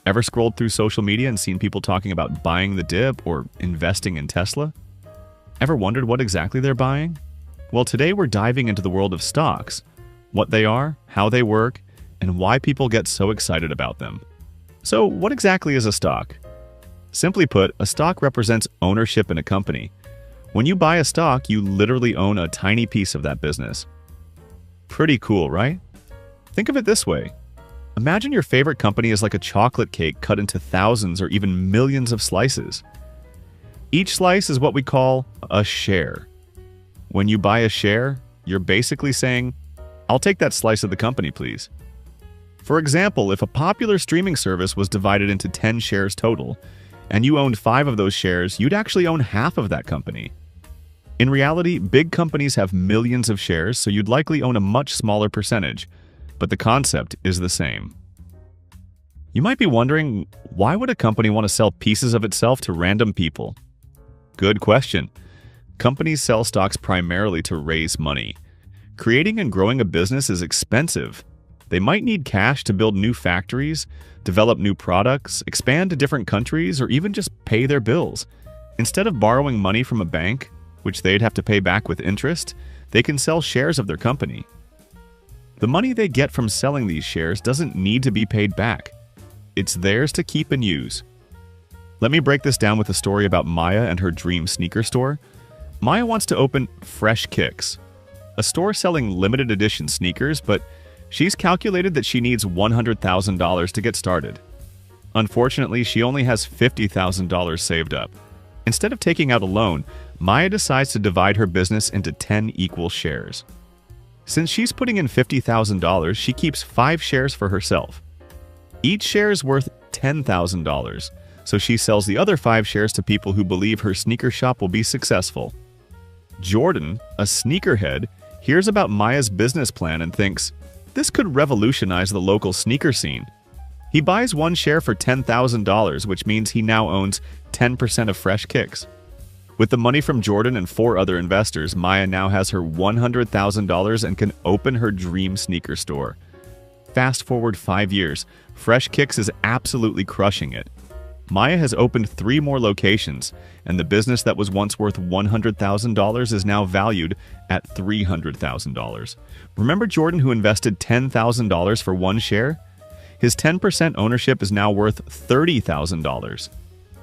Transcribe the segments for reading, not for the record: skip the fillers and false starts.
Ever scrolled through social media and seen people talking about buying the dip or investing in Tesla? Ever wondered what exactly they're buying? Well, today we're diving into the world of stocks, what they are, how they work, and why people get so excited about them. So, what exactly is a stock? Simply put, a stock represents ownership in a company. When you buy a stock, you literally own a tiny piece of that business. Pretty cool, right? Think of it this way. Imagine your favorite company is like a chocolate cake cut into thousands or even millions of slices. Each slice is what we call a share. When you buy a share, you're basically saying, "I'll take that slice of the company, please." For example, if a popular streaming service was divided into 10 shares total, and you owned 5 of those shares, you'd actually own half of that company. In reality, big companies have millions of shares, so you'd likely own a much smaller percentage, but the concept is the same. You might be wondering, why would a company want to sell pieces of itself to random people? Good question. Companies sell stocks primarily to raise money. Creating and growing a business is expensive. They might need cash to build new factories, develop new products, expand to different countries, or even just pay their bills. Instead of borrowing money from a bank, which they'd have to pay back with interest, they can sell shares of their company. The money they get from selling these shares doesn't need to be paid back. It's theirs to keep and use. Let me break this down with a story about Maya and her dream sneaker store. Maya wants to open Fresh Kicks, a store selling limited edition sneakers, but she's calculated that she needs $100,000 to get started. Unfortunately, she only has $50,000 saved up. Instead of taking out a loan, Maya decides to divide her business into 10 equal shares. Since she's putting in $50,000, she keeps 5 shares for herself. Each share is worth $10,000, so she sells the other 5 shares to people who believe her sneaker shop will be successful. Jordan, a sneakerhead, hears about Maya's business plan and thinks, "This could revolutionize the local sneaker scene." He buys 1 share for $10,000, which means he now owns 10% of Fresh Kicks. With the money from Jordan and 4 other investors, Maya now has her $100,000 and can open her dream sneaker store. Fast forward 5 years, Fresh Kicks is absolutely crushing it. Maya has opened 3 more locations, and the business that was once worth $100,000 is now valued at $300,000. Remember Jordan who invested $10,000 for 1 share? His 10% ownership is now worth $30,000.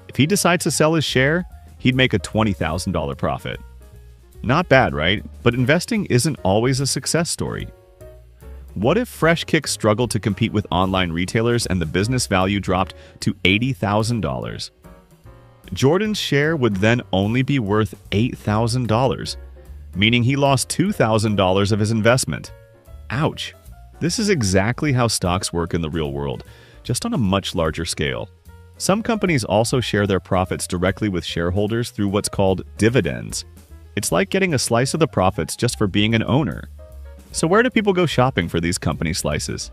If he decides to sell his share, he'd make a $20,000 profit. Not bad, right? But investing isn't always a success story. What if Fresh Kicks struggled to compete with online retailers and the business value dropped to $80,000? Jordan's share would then only be worth $8,000, meaning he lost $2,000 of his investment. Ouch! This is exactly how stocks work in the real world, just on a much larger scale. Some companies also share their profits directly with shareholders through what's called dividends. It's like getting a slice of the profits just for being an owner. So where do people go shopping for these company slices?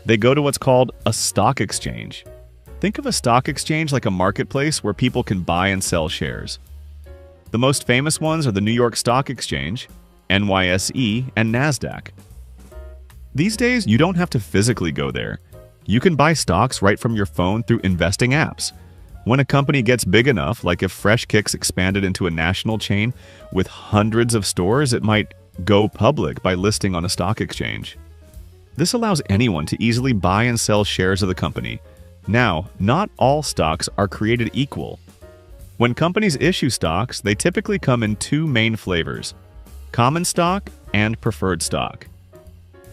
They go to what's called a stock exchange. Think of a stock exchange like a marketplace where people can buy and sell shares. The most famous ones are the New York Stock Exchange, NYSE, and NASDAQ. These days, you don't have to physically go there. You can buy stocks right from your phone through investing apps. When a company gets big enough, like if Fresh Kicks expanded into a national chain with hundreds of stores, it might go public by listing on a stock exchange. This allows anyone to easily buy and sell shares of the company. Now, not all stocks are created equal. When companies issue stocks, they typically come in 2 main flavors: common stock and preferred stock.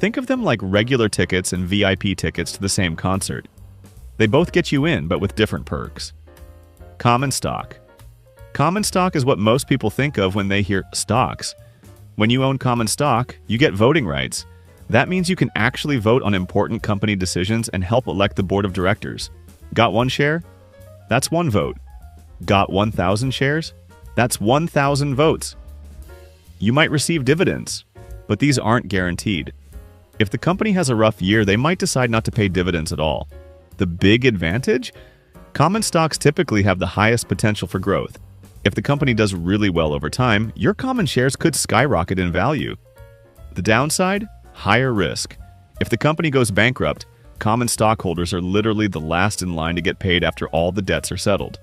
Think of them like regular tickets and VIP tickets to the same concert. They both get you in, but with different perks. Common stock. Common stock is what most people think of when they hear stocks. When you own common stock, you get voting rights. That means you can actually vote on important company decisions and help elect the board of directors. Got 1 share? That's 1 vote. Got 1,000 shares? That's 1,000 votes. You might receive dividends, but these aren't guaranteed. If the company has a rough year, they might decide not to pay dividends at all. The big advantage? Common stocks typically have the highest potential for growth. If the company does really well over time, your common shares could skyrocket in value. The downside? Higher risk. If the company goes bankrupt, common stockholders are literally the last in line to get paid after all the debts are settled.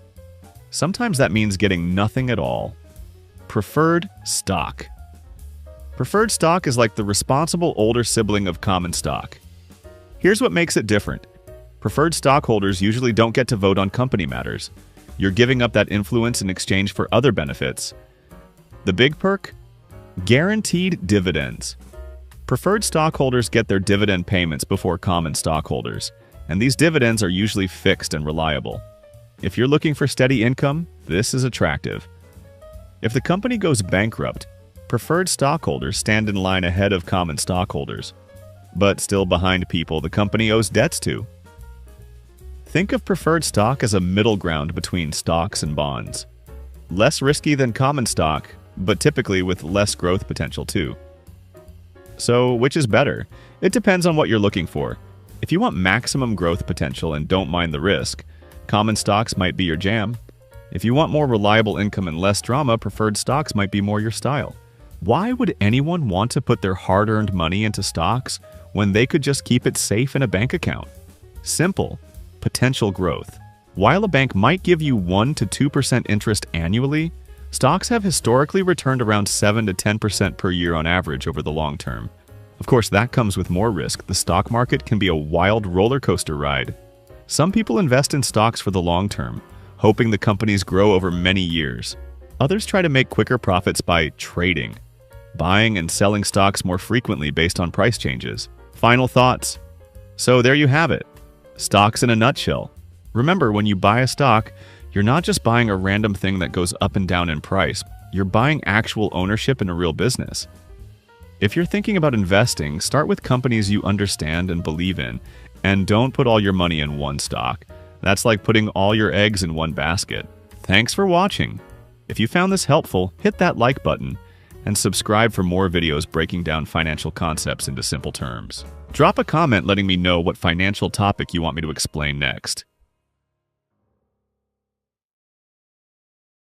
Sometimes that means getting nothing at all. Preferred stock. Preferred stock is like the responsible older sibling of common stock. Here's what makes it different. Preferred stockholders usually don't get to vote on company matters. You're giving up that influence in exchange for other benefits. The big perk? Guaranteed dividends. Preferred stockholders get their dividend payments before common stockholders, and these dividends are usually fixed and reliable. If you're looking for steady income, this is attractive. If the company goes bankrupt, preferred stockholders stand in line ahead of common stockholders, but still behind people the company owes debts to. Think of preferred stock as a middle ground between stocks and bonds. Less risky than common stock, but typically with less growth potential too. So, which is better? It depends on what you're looking for. If you want maximum growth potential and don't mind the risk, common stocks might be your jam. If you want more reliable income and less drama, preferred stocks might be more your style. Why would anyone want to put their hard-earned money into stocks when they could just keep it safe in a bank account? Simple. Potential growth. While a bank might give you 1 to 2% interest annually, stocks have historically returned around 7 to 10% per year on average over the long term. Of course, that comes with more risk. The stock market can be a wild roller coaster ride. Some people invest in stocks for the long term, hoping the companies grow over many years. Others try to make quicker profits by trading, buying and selling stocks more frequently based on price changes. Final thoughts. So there you have it. Stocks in a nutshell. Remember, when you buy a stock, you're not just buying a random thing that goes up and down in price. You're buying actual ownership in a real business. If you're thinking about investing, start with companies you understand and believe in, and don't put all your money in one stock. That's like putting all your eggs in one basket. Thanks for watching. If you found this helpful, hit that like button and subscribe for more videos breaking down financial concepts into simple terms. Drop a comment letting me know what financial topic you want me to explain next.